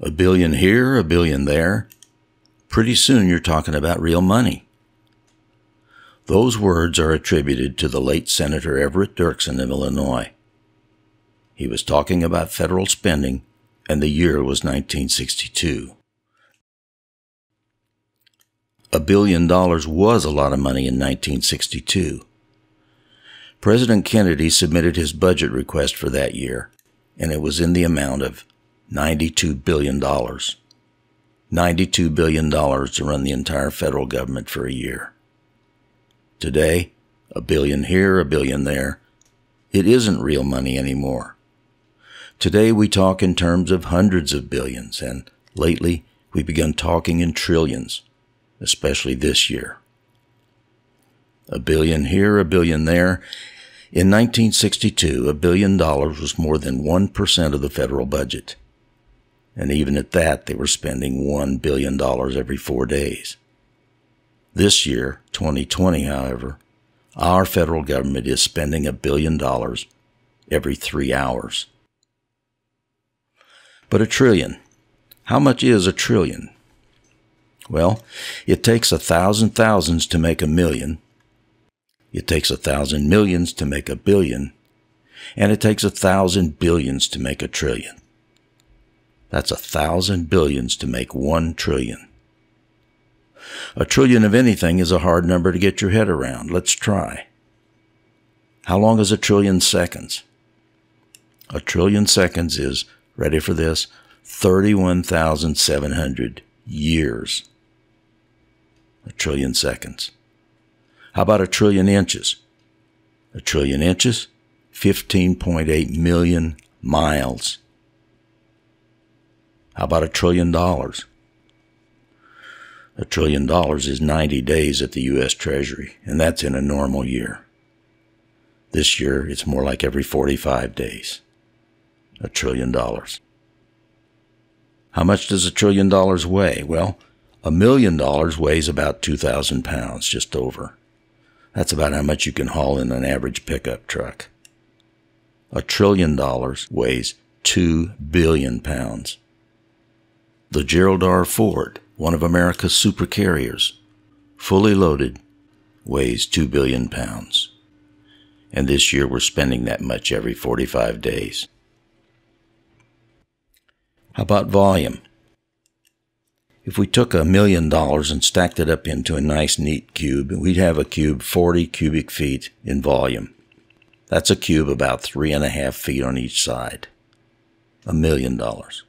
A billion here, a billion there. Pretty soon you're talking about real money. Those words are attributed to the late Senator Everett Dirksen of Illinois. He was talking about federal spending, and the year was 1962. $1 billion was a lot of money in 1962. President Kennedy submitted his budget request for that year, and it was in the amount of $92 billion. $92 billion to run the entire federal government for a year. Today, a billion here, a billion there. It isn't real money anymore. Today we talk in terms of hundreds of billions, and lately we've begun talking in trillions, especially this year. A billion here, a billion there. In 1962, $1 billion was more than 1% of the federal budget. And even at that, they were spending $1 billion every 4 days. This year, 2020, however, our federal government is spending $1 billion every 3 hours. But a trillion. How much is a trillion? Well, it takes 1,000 thousands to make a million. It takes 1,000 millions to make a billion. And it takes 1,000 billions to make a trillion. That's 1,000 billions to make 1 trillion. A trillion of anything is a hard number to get your head around. Let's try. How long is a trillion seconds? A trillion seconds is, ready for this, 31,700 years. A trillion seconds. How about a trillion inches? A trillion inches? 15.8 million miles. How about $1 trillion? $1 trillion is 90 days at the U.S. Treasury, and that's in a normal year. This year, it's more like every 45 days. $1 trillion. How much does $1 trillion weigh? Well, $1 million weighs about 2,000 pounds, just over. That's about how much you can haul in an average pickup truck. $1 trillion weighs 2 billion pounds. The Gerald R. Ford, one of America's supercarriers, fully loaded, weighs 2 billion pounds. And this year we're spending that much every 45 days. How about volume? If we took $1 million and stacked it up into a nice neat cube, we'd have a cube 40 cubic feet in volume. That's a cube about 3.5 feet on each side. $1 million. $1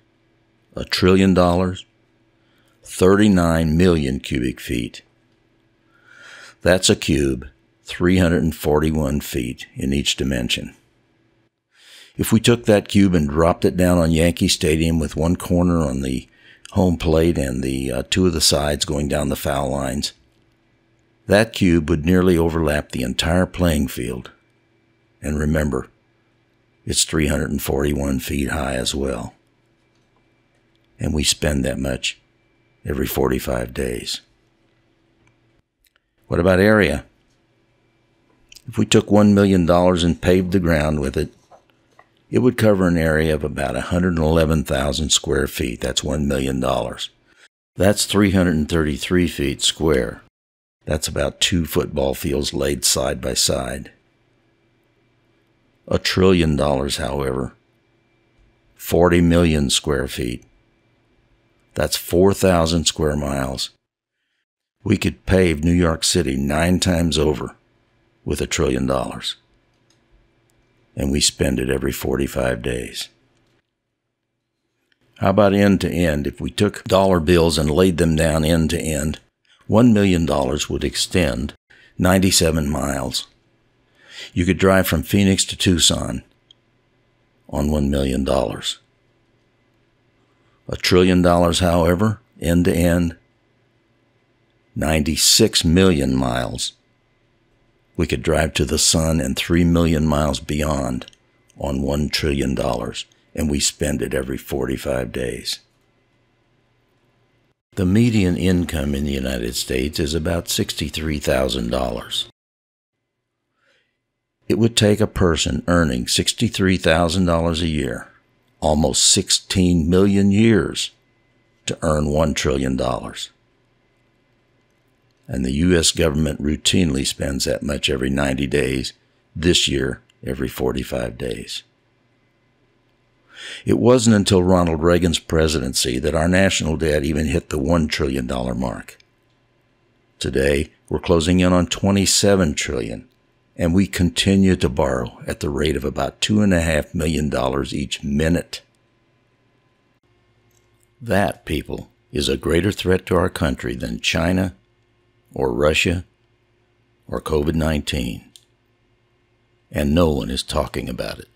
trillion, 39 million cubic feet. That's a cube 341 feet in each dimension. If we took that cube and dropped it down on Yankee Stadium with one corner on the home plate and the two of the sides going down the foul lines, that cube would nearly overlap the entire playing field. And remember, it's 341 feet high as well. And we spend that much every 45 days. What about area? If we took $1 million and paved the ground with it, it would cover an area of about 111,000 square feet. That's $1 million. That's 333 feet square. That's about 2 football fields laid side by side. $1 trillion, however, 40 million square feet. That's 4,000 square miles. We could pave New York City 9 times over with $1 trillion. And we spend it every 45 days. How about end to end? If we took dollar bills and laid them down end to end, $1 million would extend 97 miles. You could drive from Phoenix to Tucson on $1 million. $1 trillion, however, end to end, 96 million miles. We could drive to the sun and 3 million miles beyond on $1 trillion, and we spend it every 45 days. The median income in the United States is about $63,000. It would take a person earning $63,000 a year, almost 16 million years, to earn $1 trillion. And the U.S. government routinely spends that much every 90 days, this year every 45 days. It wasn't until Ronald Reagan's presidency that our national debt even hit the $1 trillion mark. Today, we're closing in on $27 trillion, and we continue to borrow at the rate of about $2.5 million each minute. That, people, is a greater threat to our country than China or Russia or COVID-19. And no one is talking about it.